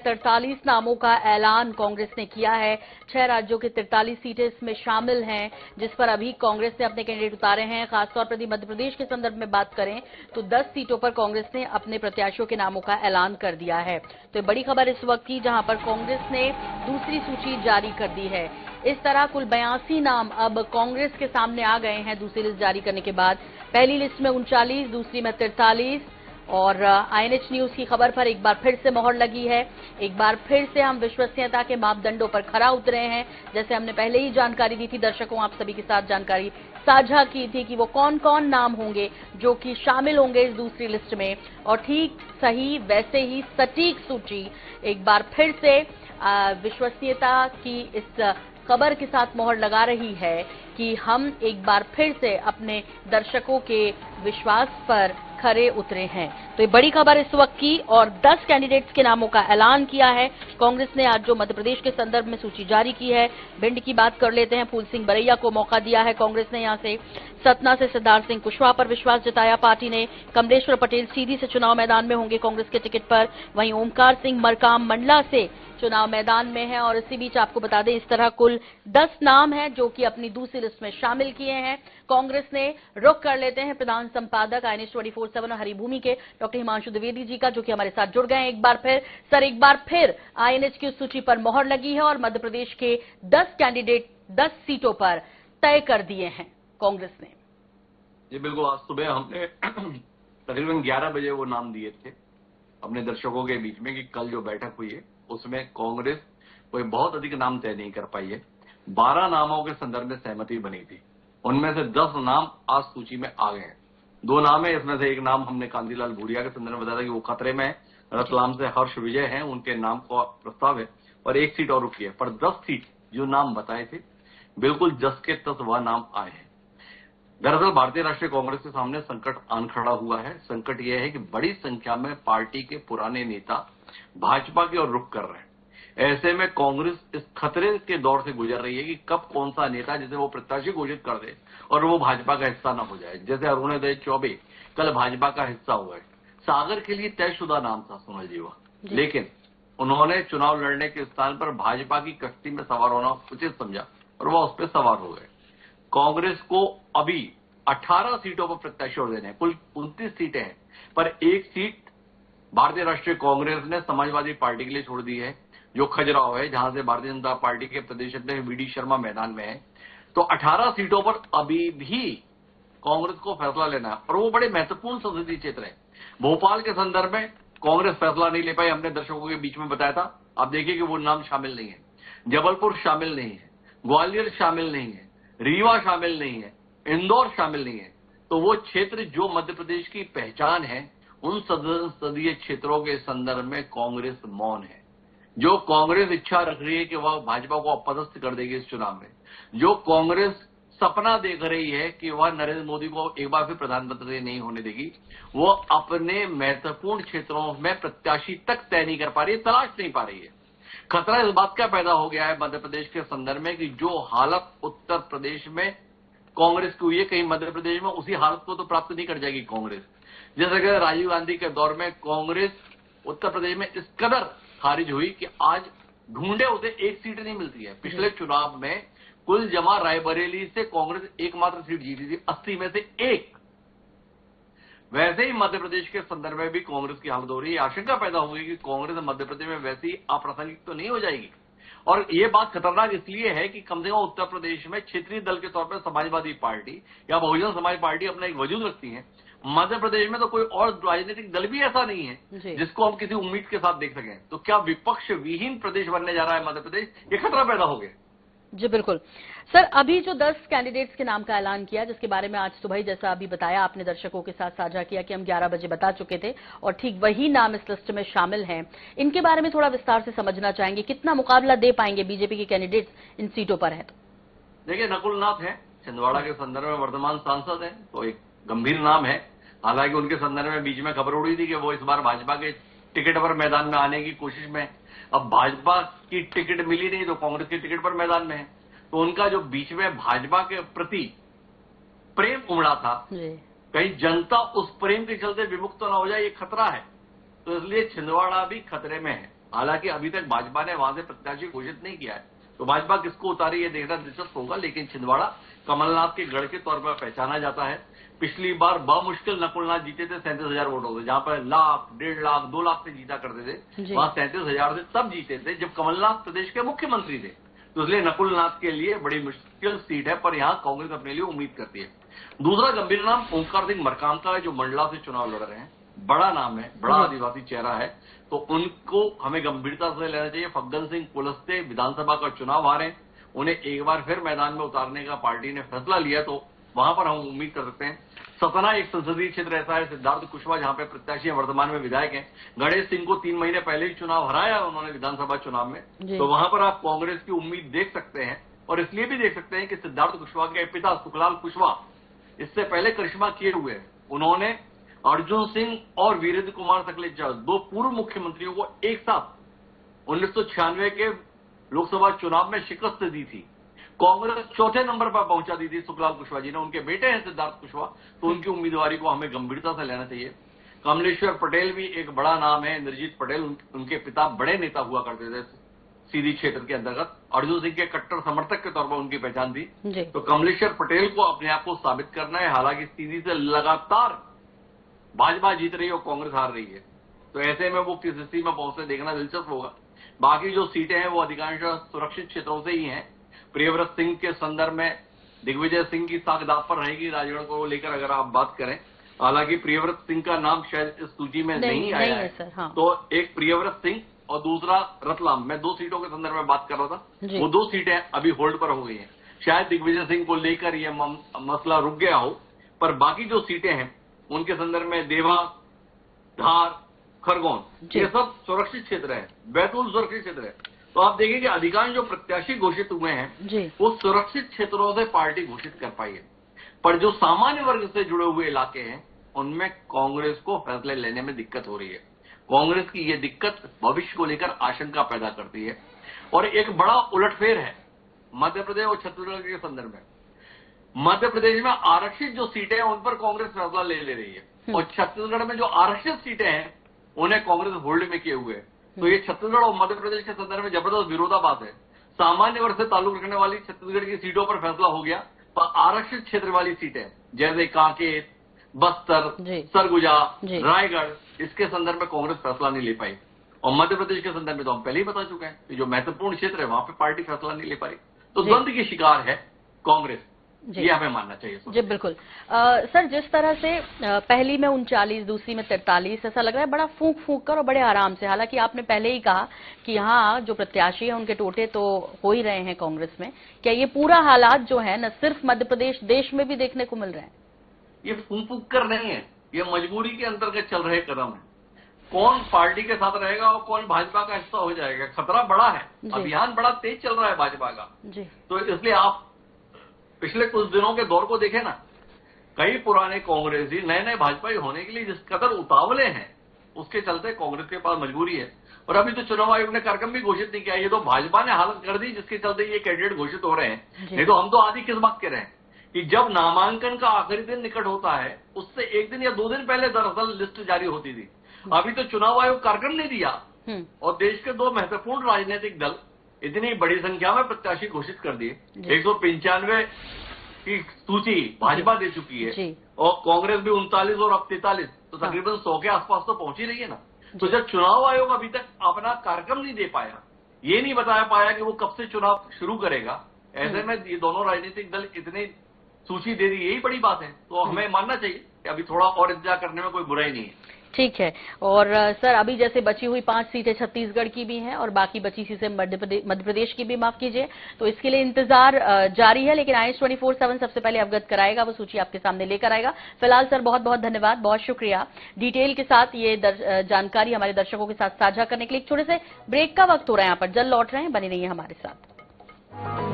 43 नामों का ऐलान कांग्रेस ने किया है। 6 राज्यों की 43 सीटें इसमें शामिल हैं, जिस पर अभी कांग्रेस ने अपने कैंडिडेट उतारे हैं। खासतौर पर यदि मध्य प्रदेश के संदर्भ में बात करें तो 10 सीटों पर कांग्रेस ने अपने प्रत्याशियों के नामों का ऐलान कर दिया है। तो ये बड़ी खबर इस वक्त की, जहां पर कांग्रेस ने दूसरी सूची जारी कर दी है। इस तरह कुल 82 नाम अब कांग्रेस के सामने आ गए हैं दूसरी लिस्ट जारी करने के बाद। पहली लिस्ट में 39, दूसरी में 43 और आईएनएच न्यूज की खबर पर एक बार फिर से मोहर लगी है। एक बार फिर से हम विश्वसनीयता के मापदंडों पर खरा उतरे हैं। जैसे हमने पहले ही जानकारी दी थी दर्शकों, आप सभी के साथ जानकारी साझा की थी कि वो कौन कौन नाम होंगे जो कि शामिल होंगे इस दूसरी लिस्ट में, और ठीक सही वैसे ही सटीक सूची एक बार फिर से विश्वसनीयता की इस खबर के साथ मोहर लगा रही है कि हम एक बार फिर से अपने दर्शकों के विश्वास पर खरे उतरे हैं। तो ये बड़ी खबर इस वक्त की, और 10 कैंडिडेट्स के नामों का ऐलान किया है कांग्रेस ने आज जो मध्य प्रदेश के संदर्भ में सूची जारी की है। भिंड की बात कर लेते हैं। फूल सिंह बरैया को मौका दिया है कांग्रेस ने यहां से। सतना से सिद्धार्थ सिंह कुशवाहा पर विश्वास जताया पार्टी ने। कमलेश्वर पटेल सीधी से चुनाव मैदान में होंगे कांग्रेस के टिकट पर। वहीं ओमकार सिंह मरकाम मंडला से चुनाव मैदान में है। और इसी बीच आपको बता दें, इस तरह कुल 10 नाम हैं जो कि अपनी दूसरी लिस्ट में शामिल किए हैं कांग्रेस ने। रुख कर लेते हैं प्रधान संपादक आईएनएच 24/7 हरिभूमि के डॉक्टर हिमांशु द्विवेदी जी का, जो कि हमारे साथ जुड़ गए हैं एक बार फिर। सर, एक बार फिर आईएनएच की सूची पर मोहर लगी है और मध्य प्रदेश के 10 कैंडिडेट 10 सीटों पर तय कर दिए हैं कांग्रेस ने। जी बिल्कुल, आज सुबह हमने तकरीबन 11 बजे वो नाम दिए थे अपने दर्शकों के बीच में कि कल जो बैठक हुई है उसमें कांग्रेस कोई बहुत अधिक नाम तय नहीं कर पाई है। 12 नामों के संदर्भ में सहमति बनी थी, उनमें से 10 नाम आज सूची में आ गए हैं। 2 नाम है, इसमें से एक नाम हमने कांतिलाल भूरिया के संदर्भ में बताया था कि वो खतरे में है। रतलाम से हर्ष विजय हैं, उनके नाम का प्रस्ताव है और एक सीट और रुकी है। पर 10 सीट जो नाम बताए थे बिल्कुल जस के तस वह नाम आए हैं। दरअसल भारतीय राष्ट्रीय कांग्रेस के सामने संकट आन खड़ा हुआ है। संकट यह है कि बड़ी संख्या में पार्टी के पुराने नेता भाजपा की ओर रुख कर रहे हैं। ऐसे में कांग्रेस इस खतरे के दौर से गुजर रही है कि कब कौन सा नेता जिसे वो प्रत्याशी घोषित कर दे और वो भाजपा का हिस्सा न हो जाए। जैसे अरुणोदय चौबे कल भाजपा का हिस्सा हुआ है। सागर के लिए तयशुदा नाम था सोनल जीवा, लेकिन उन्होंने चुनाव लड़ने के स्थान पर भाजपा की कश्ती में सवार होना उचित समझा और वह उस पर सवार हो गए। कांग्रेस को अभी 18 सीटों पर प्रत्याशी और देने हैं। कुल 29 सीटें हैं, पर एक सीट भारतीय राष्ट्रीय कांग्रेस ने समाजवादी पार्टी के लिए छोड़ दी है, जो खजुराहो है, जहां से भारतीय जनता पार्टी के प्रदेश अध्यक्ष वीडी शर्मा मैदान में है। तो 18 सीटों पर अभी भी कांग्रेस को फैसला लेना है और वो बड़े महत्वपूर्ण संसदीय क्षेत्र है। भोपाल के संदर्भ में कांग्रेस फैसला नहीं ले पाई, हमने दर्शकों के बीच में बताया था। आप देखिए कि वो नाम शामिल नहीं है। जबलपुर शामिल नहीं है, ग्वालियर शामिल नहीं है, रीवा शामिल नहीं है, इंदौर शामिल नहीं है। तो वो क्षेत्र जो मध्य प्रदेश की पहचान है, उन संसदीय क्षेत्रों के संदर्भ में कांग्रेस मौन है। जो कांग्रेस इच्छा रख रही है कि वह भाजपा को अपदस्थ कर देगी इस चुनाव में, जो कांग्रेस सपना देख रही है कि वह नरेंद्र मोदी को एक बार फिर प्रधानमंत्री नहीं होने देगी, वो अपने महत्वपूर्ण क्षेत्रों में प्रत्याशी तक तय नहीं कर पा रही है, तलाश नहीं पा रही है। खतरा इस बात का पैदा हो गया है मध्य प्रदेश के संदर्भ में कि जो हालत उत्तर प्रदेश में कांग्रेस की हुई है, कहीं मध्य प्रदेश में उसी हालत को तो प्राप्त नहीं कर जाएगी कांग्रेस। जैसे कि राजीव गांधी के दौर में कांग्रेस उत्तर प्रदेश में इस कदर खारिज हुई कि आज ढूंढे उसे एक सीट नहीं मिलती है। पिछले चुनाव में कुल जमा रायबरेली से कांग्रेस एकमात्र सीट जीती थी, 80 में से 1। वैसे ही मध्य प्रदेश के संदर्भ में भी कांग्रेस की हालत हो रही है। आशंका पैदा होगी कि कांग्रेस मध्य प्रदेश में वैसे ही अप्रासंगिक तो नहीं हो जाएगी। और ये बात खतरनाक इसलिए है कि कम से कम उत्तर प्रदेश में क्षेत्रीय दल के तौर पर समाजवादी पार्टी या बहुजन समाज पार्टी अपना एक वजूद रखती है। मध्य प्रदेश में तो कोई और राजनीतिक दल भी ऐसा नहीं है जिसको हम किसी उम्मीद के साथ देख सकें। तो क्या विपक्ष विहीन प्रदेश बनने जा रहा है मध्य प्रदेश? ये खतरा पैदा हो गया। जी बिल्कुल सर, अभी जो 10 कैंडिडेट्स के नाम का ऐलान किया, जिसके बारे में आज सुबह ही जैसा अभी बताया आपने दर्शकों के साथ साझा किया कि हम 11 बजे बता चुके थे, और ठीक वही नाम इस लिस्ट में शामिल हैं। इनके बारे में थोड़ा विस्तार से समझना चाहेंगे, कितना मुकाबला दे पाएंगे बीजेपी के कैंडिडेट्स इन सीटों पर है? तो देखिए, नकुल नाथ है, छिंदवाड़ा के संदर्भ में वर्तमान सांसद है, तो एक गंभीर नाम है। हालांकि उनके संदर्भ में बीच में खबर उड़ी थी कि वो इस बार भाजपा के टिकट पर मैदान में आने की कोशिश में। अब भाजपा की टिकट मिली नहीं तो कांग्रेस की टिकट पर मैदान में है, तो उनका जो बीच में भाजपा के प्रति प्रेम उमड़ा था, कहीं जनता उस प्रेम के चलते विमुक्त न हो जाए, ये खतरा है। तो इसलिए छिंदवाड़ा भी खतरे में है। हालांकि अभी तक भाजपा ने वहां से प्रत्याशी घोषित नहीं किया है, तो भाजपा किसको उतारी ये देखना दिलचस्प होगा। लेकिन छिंदवाड़ा कमलनाथ के गढ़ के तौर पर पहचाना जाता है। पिछली बार बामुश्किल नकुलनाथ जीते थे 37,000 वोटों से, जहां पर लाख, 1.5 लाख, 2 लाख से जीता करते थे, वहां 37,000 से तब जीते थे जब कमलनाथ प्रदेश के मुख्यमंत्री थे। तो इसलिए नकुलनाथ के लिए बड़ी मुश्किल सीट है, पर यहां कांग्रेस अपने लिए उम्मीद करती है। दूसरा गंभीर नाम ओंकार सिंह मरकाम का है, जो मंडला से चुनाव लड़ रहे हैं। बड़ा नाम है, बड़ा आदिवासी चेहरा है, तो उनको हमें गंभीरता से लेना चाहिए। फग्गन सिंह कुलस्ते विधानसभा का चुनाव हारे, उन्हें एक बार फिर मैदान में उतारने का पार्टी ने फैसला लिया, तो वहां पर हम उम्मीद कर सकते हैं। सतना एक संसदीय क्षेत्र ऐसा है, सिद्धार्थ कुशवाहा जहां पे प्रत्याशी हैं, वर्तमान में विधायक हैं। गणेश सिंह को 3 महीने पहले ही चुनाव हराया उन्होंने विधानसभा चुनाव में, तो वहां पर आप कांग्रेस की उम्मीद देख सकते हैं। और इसलिए भी देख सकते हैं कि सिद्धार्थ कुशवाहा के पिता सुखलाल कुशवाहा इससे पहले करिश्मा किए हुए हैं। उन्होंने अर्जुन सिंह और वीरेंद्र कुमार सकलेचा, 2 पूर्व मुख्यमंत्रियों को एक साथ 1996 के लोकसभा चुनाव में शिकस्त दी थी। कांग्रेस चौथे नंबर पर पहुंचा दी थी सुखलाल कुशवाहा जी ने। उनके बेटे हैं सिद्धार्थ कुशवाहा, तो उनकी उम्मीदवारी को हमें गंभीरता से लेना चाहिए। कमलेश्वर पटेल भी एक बड़ा नाम है, इंद्रजीत पटेल, उनके पिता बड़े नेता हुआ करते थे सीधी क्षेत्र के अंतर्गत। अर्जुन सिंह के कट्टर समर्थक के तौर पर उनकी पहचान थी। तो कमलेश्वर पटेल को अपने आप को साबित करना है। हालांकि सीधी से लगातार भाजपा जीत रही है और कांग्रेस हार रही है, तो ऐसे में वो किस स्थिति में पहुंचते देखना दिलचस्प होगा। बाकी जो सीटें हैं वो अधिकांश सुरक्षित क्षेत्रों से ही हैं। प्रियव्रत सिंह के संदर्भ में दिग्विजय सिंह की साख दांव पर रहेगी राजगढ़ को लेकर अगर आप बात करें। हालांकि प्रियव्रत सिंह का नाम शायद इस सूची में नहीं आया है, तो एक प्रियव्रत सिंह और दूसरा रतलाम, मैं 2 सीटों के संदर्भ में बात कर रहा था, वो 2 सीटें अभी होल्ड पर हो गई हैं। शायद दिग्विजय सिंह को लेकर ये मसला रुक गया हो, पर बाकी जो सीटें हैं उनके संदर्भ में देवास, धार, खरगोन, ये सब सुरक्षित क्षेत्र है। बैतूल सुरक्षित क्षेत्र है। तो आप देखिए कि अधिकांश जो प्रत्याशी घोषित हुए हैं वो सुरक्षित क्षेत्रों से पार्टी घोषित कर पाई है, पर जो सामान्य वर्ग से जुड़े हुए इलाके हैं उनमें कांग्रेस को फैसले लेने में दिक्कत हो रही है। कांग्रेस की ये दिक्कत भविष्य को लेकर आशंका पैदा करती है। और एक बड़ा उलटफेर है मध्य प्रदेश और छत्तीसगढ़ के संदर्भ में। मध्य प्रदेश में आरक्षित जो सीटें हैं उन पर कांग्रेस फैसला ले रही है, और छत्तीसगढ़ में जो आरक्षित सीटें हैं उन्हें कांग्रेस होल्ड में किए हुए है। तो ये छत्तीसगढ़ और मध्य प्रदेश के संदर्भ में जबरदस्त विरोधाभास है। सामान्य वर्ग से ताल्लुक रखने वाली छत्तीसगढ़ की सीटों पर फैसला हो गया, पर आरक्षित क्षेत्र वाली सीटें जैसे कांकेर, बस्तर, सरगुजा, रायगढ़, इसके संदर्भ में कांग्रेस फैसला नहीं ले पाई। और मध्य प्रदेश के संदर्भ में तो हम पहले ही बता चुके हैं कि जो महत्वपूर्ण क्षेत्र है वहां पे पार्टी फैसला नहीं ले पाई। तो द्वंद्व की शिकार है कांग्रेस, ये हमें मानना चाहिए। जी बिल्कुल। सर, जिस तरह से पहली में 39, दूसरी में 43, ऐसा लग रहा है बड़ा फूंक फूंक कर और बड़े आराम से। हालांकि आपने पहले ही कहा कि यहाँ जो प्रत्याशी हैं उनके टोटे तो हो ही रहे हैं कांग्रेस में। क्या ये पूरा हालात जो है न सिर्फ मध्य प्रदेश, देश में भी देखने को मिल रहे हैं? ये फूंक फूंक कर नहीं है, ये मजबूरी के अंतर्गत चल रहे कदम है। कौन पार्टी के साथ रहेगा और कौन भाजपा का हिस्सा हो जाएगा, खतरा बड़ा है। अभियान बड़ा तेज चल रहा है भाजपा का। तो इसलिए आप पिछले कुछ दिनों के दौर को देखें ना, कई पुराने कांग्रेसी नए नए भाजपाई होने के लिए जिस कदर उतावले हैं, उसके चलते कांग्रेस के पास मजबूरी है। और अभी तो चुनाव आयोग ने कार्यक्रम भी घोषित नहीं किया, ये तो भाजपा ने हालत कर दी जिसके चलते ये कैंडिडेट घोषित हो रहे हैं। नहीं तो हम तो आदि किस बात के रहे हैं कि जब नामांकन का आखिरी दिन निकट होता है उससे 1 दिन या 2 दिन पहले दरअसल लिस्ट जारी होती थी। अभी तो चुनाव आयोग कार्यक्रम नहीं दिया, और देश के 2 महत्वपूर्ण राजनीतिक दल इतनी बड़ी संख्या में प्रत्याशी घोषित कर दिए। 195 की सूची भाजपा दे चुकी है, और कांग्रेस भी 39 और अब 43, तो तकरीबन 100 के आसपास तो पहुंची रही है ना। तो जब चुनाव आयोग अभी तक अपना कार्यक्रम नहीं दे पाया, ये नहीं बता पाया कि वो कब से चुनाव शुरू करेगा, ऐसे में ये दोनों राजनीतिक दल इतनी सूची दे दी, यही बड़ी बात है। तो हमें मानना चाहिए कि अभी थोड़ा और इंतजार करने में कोई बुराई नहीं है। ठीक है। और सर, अभी जैसे बची हुई 5 सीटें छत्तीसगढ़ की भी हैं और बाकी बची सीटें मध्य प्रदेश की भी, माफ कीजिए, तो इसके लिए इंतजार जारी है। लेकिन IANS 24/7 सबसे पहले अवगत कराएगा, वो सूची आपके सामने लेकर आएगा। फिलहाल सर बहुत बहुत धन्यवाद, बहुत शुक्रिया डिटेल के साथ ये जानकारी हमारे दर्शकों के साथ साझा करने के लिए। एक छोटे से ब्रेक का वक्त हो रहा है यहाँ पर, जल्द लौट रहे हैं, बने रहिए हमारे साथ।